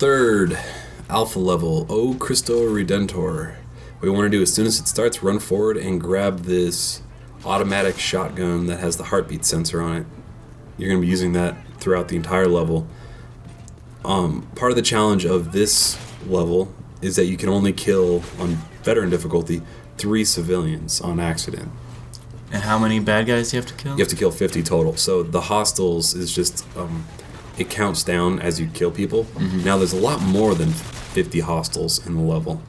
third alpha level, Cristo Redentor. What you want to do as soon as it starts, run forward and grab this automatic shotgun that has the heartbeat sensor on it. You're going to be using that throughout the entire level. Part of the challenge of this level is that you can only kill, on veteran difficulty, 3 civilians on accident. And how many bad guys do you have to kill? You have to kill 50 total. So the hostiles is just, it counts down as you kill people. Mm-hmm. Now there's a lot more than 50 hostiles in the level,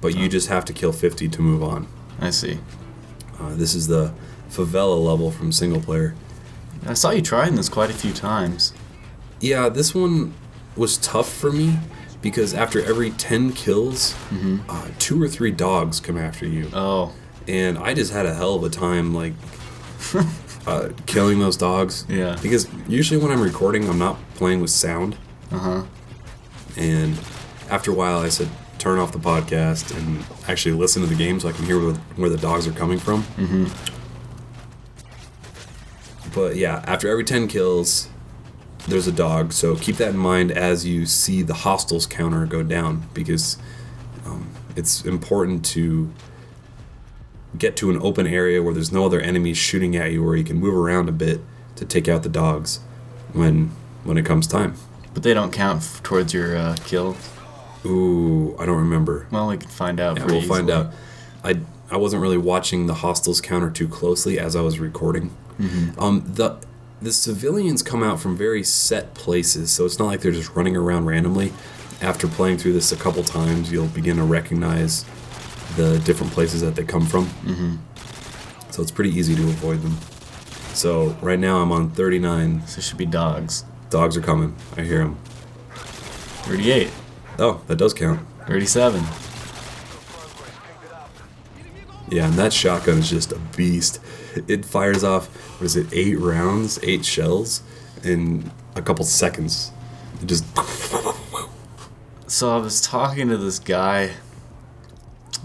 but you just have to kill 50 to move on. I see. This is the favela level from single player. I saw you trying this quite a few times. Yeah, this one was tough for me because after every 10 kills, 2 or 3 dogs come after you. Oh. And I just had a hell of a time, like, killing those dogs. Yeah. Because usually when I'm recording, I'm not playing with sound. Uh-huh. And after a while, I said, turn off the podcast and actually listen to the game so I can hear where the dogs are coming from. Mm-hmm. But yeah, after every 10 kills, there's a dog. So keep that in mind as you see the hostiles counter go down, because it's important to get to an open area where there's no other enemies shooting at you, where you can move around a bit to take out the dogs when it comes time. But they don't count towards your kills? Ooh, I don't remember. Well, we can find out. Yeah, we'll find out. I wasn't really watching the hostiles counter too closely as I was recording. Mm-hmm. The civilians come out from very set places, so it's not like they're just running around randomly. After playing through this a couple times, you'll begin to recognize the different places that they come from. Mm-hmm. So it's pretty easy to avoid them. So right now I'm on 39. So it should be dogs. Dogs are coming. I hear them. 38. Oh, that does count. 37. Yeah, and that shotgun is just a beast. It fires off, 8 rounds, 8 shells in a couple seconds. It just... So I was talking to this guy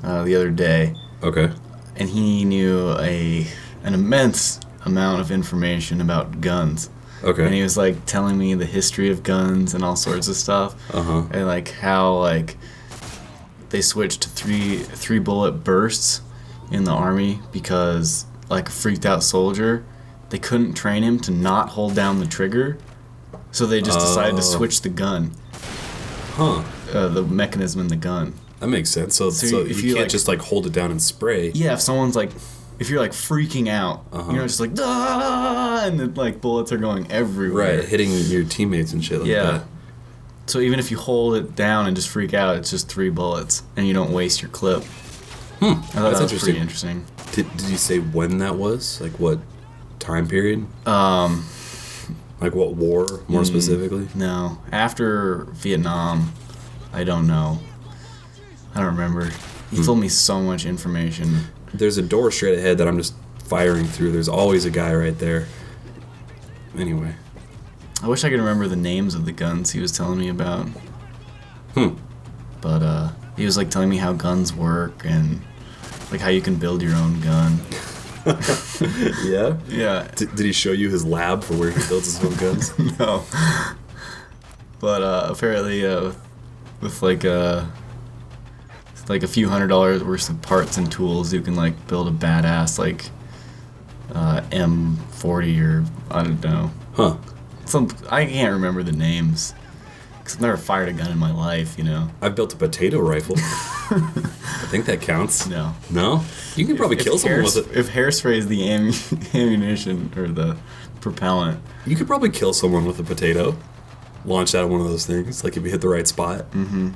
the other day. Okay. And he knew an immense amount of information about guns. Okay. And he was like telling me the history of guns and all sorts of stuff. Uh-huh. And like how like they switched to three bullet bursts in the army because like a freaked out soldier, they couldn't train him to not hold down the trigger. So they just decided to switch the gun. Huh. The mechanism in the gun. That makes sense. So if you can't like, just like hold it down and spray. Yeah, if you're like freaking out, you're not just like, "Ah!" and then like bullets are going everywhere. Right, hitting your teammates and shit like that. So even if you hold it down and just freak out, it's just 3 bullets, and you don't waste your clip. I thought that was pretty interesting. Did you say when that was? Like what time period? Like what war, more specifically? No. After Vietnam, I don't know. I don't remember. He told me so much information. There's a door straight ahead that I'm just firing through. There's always a guy right there. Anyway. I wish I could remember the names of the guns he was telling me about. But he was like telling me how guns work and like how you can build your own gun. Yeah? Yeah. Did he show you his lab for where he builds his own guns? No. But apparently with like a few $100s worth of parts and tools, you can like build a badass like M40 or I don't know. Huh. I can't remember the names because I've never fired a gun in my life, you know. I've built a potato rifle. I think that counts. No. No? You can probably kill someone with it. If hairspray is the ammunition or the propellant. You could probably kill someone with a potato. Launch out of one of those things, like if you hit the right spot. Mm-hmm.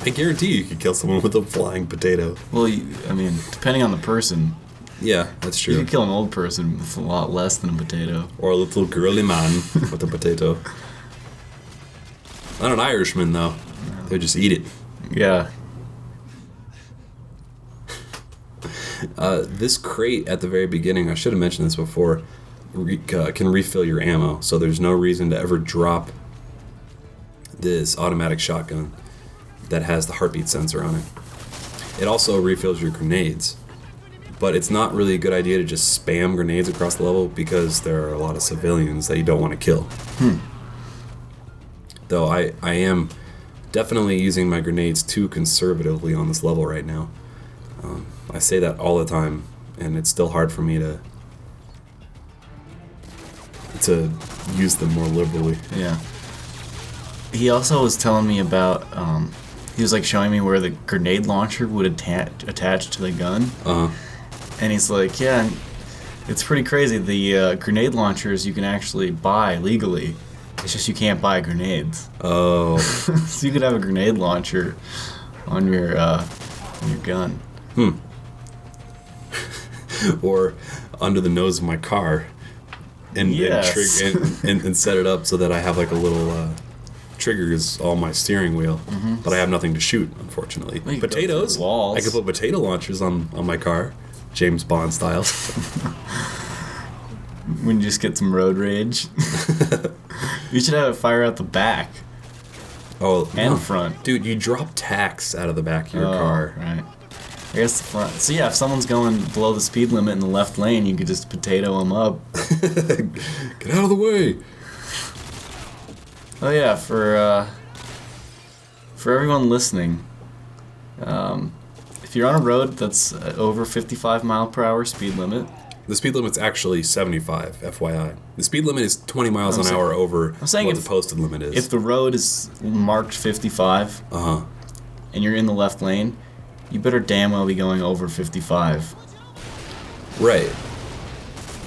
I guarantee you could kill someone with a flying potato. Well, I mean, depending on the person. Yeah, that's true. You could kill an old person with a lot less than a potato. Or a little girly man with a potato. Not an Irishman, though. No. They just eat it. Yeah. This crate at the very beginning, I should have mentioned this before, can refill your ammo. So there's no reason to ever drop this automatic shotgun that has the heartbeat sensor on it. It also refills your grenades. But it's not really a good idea to just spam grenades across the level because there are a lot of civilians that you don't want to kill. though. I am definitely using my grenades too conservatively on this level right now. I say that all the time, and it's still hard for me to use them more liberally. Yeah. He also was telling me about, he was like showing me where the grenade launcher would attach to the gun. And he's like, yeah, it's pretty crazy. The grenade launchers you can actually buy legally. It's just you can't buy grenades. Oh. So you could have a grenade launcher on your gun. Or under the nose of my car. And set it up so that I have like a little triggers on my steering wheel, but I have nothing to shoot, unfortunately. Well, potatoes. I could put potato launchers on my car, James Bond style. When you just get some road rage. You should have it fire out the back. Oh, and front. Dude, you drop tacks out of the back of your car. Right. I guess the front. So yeah, if someone's going below the speed limit in the left lane, you could just potato them up. Get out of the way. Oh yeah, for everyone listening, if you're on a road that's over 55 mile per hour speed limit. The speed limit's actually 75, FYI. The speed limit is 20 miles an hour over what the posted limit is. If the road is marked 55, and you're in the left lane, you better damn well be going over 55. Right.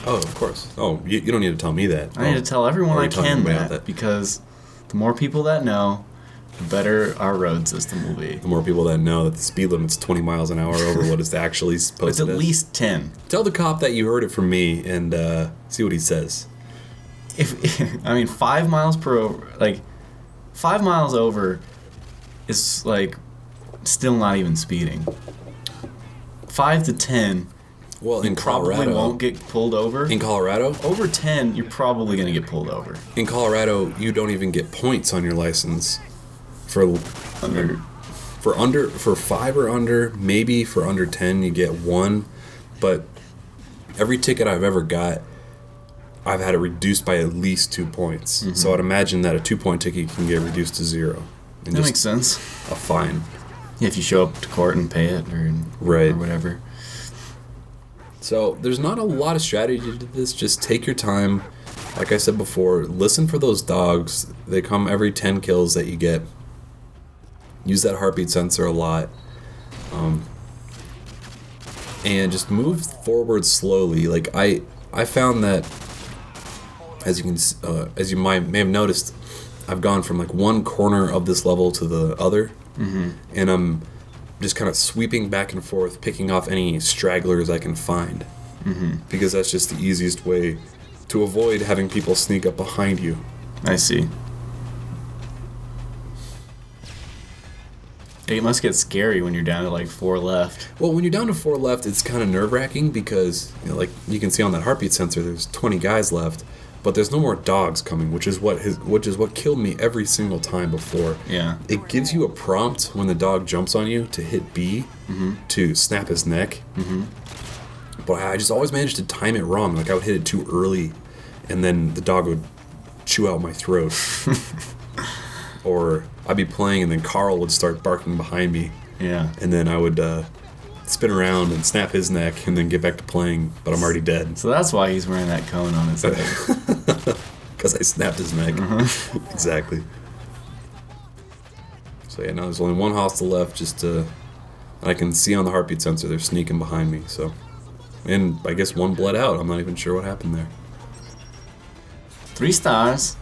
Oh, of course. Oh, you don't need to tell me that. I need to tell everyone I can that, because the more people that know, the better our road system will be. The more people that know that the speed limit's 20 miles an hour over what it's actually supposed to be. It's at least 10. Tell the cop that you heard it from me and see what he says. 5 miles per over, 5 miles over is still not even speeding. 5 to 10. Well, in Colorado, probably won't get pulled over. In Colorado, over 10, you're probably gonna get pulled over. In Colorado, you don't even get points on your license for 5 or under. Maybe for under 10, you get 1. But every ticket I've ever got, I've had it reduced by at least 2 points. So I'd imagine that a 2-point ticket can get reduced to 0. And that makes sense. A fine. Yeah, if you show up to court and pay it or whatever. So there's not a lot of strategy to this. Just take your time. Like I said before, listen for those dogs. They come every 10 kills that you get. Use that heartbeat sensor a lot. And just move forward slowly. I found that, as you may have noticed, I've gone from one corner of this level to the other. And I'm just kind of sweeping back and forth, picking off any stragglers I can find. Because that's just the easiest way to avoid having people sneak up behind you. I see. It must get scary when you're down to 4 left. Well, when you're down to 4 left, it's kind of nerve-wracking because, you can see on that heartbeat sensor, there's 20 guys left, but there's no more dogs coming, which is what killed me every single time before. Yeah. It gives you a prompt when the dog jumps on you to hit B to snap his neck. But I just always managed to time it wrong. I would hit it too early, and then the dog would chew out my throat. Or I'd be playing, and then Carl would start barking behind me. Yeah. And then I would spin around and snap his neck, and then get back to playing, but I'm already dead. So that's why he's wearing that cone on his head. Because I snapped his neck. Exactly. So yeah, now there's only one hostile left, I can see on the heartbeat sensor they're sneaking behind me, so. And I guess one bled out. I'm not even sure what happened there. 3 stars.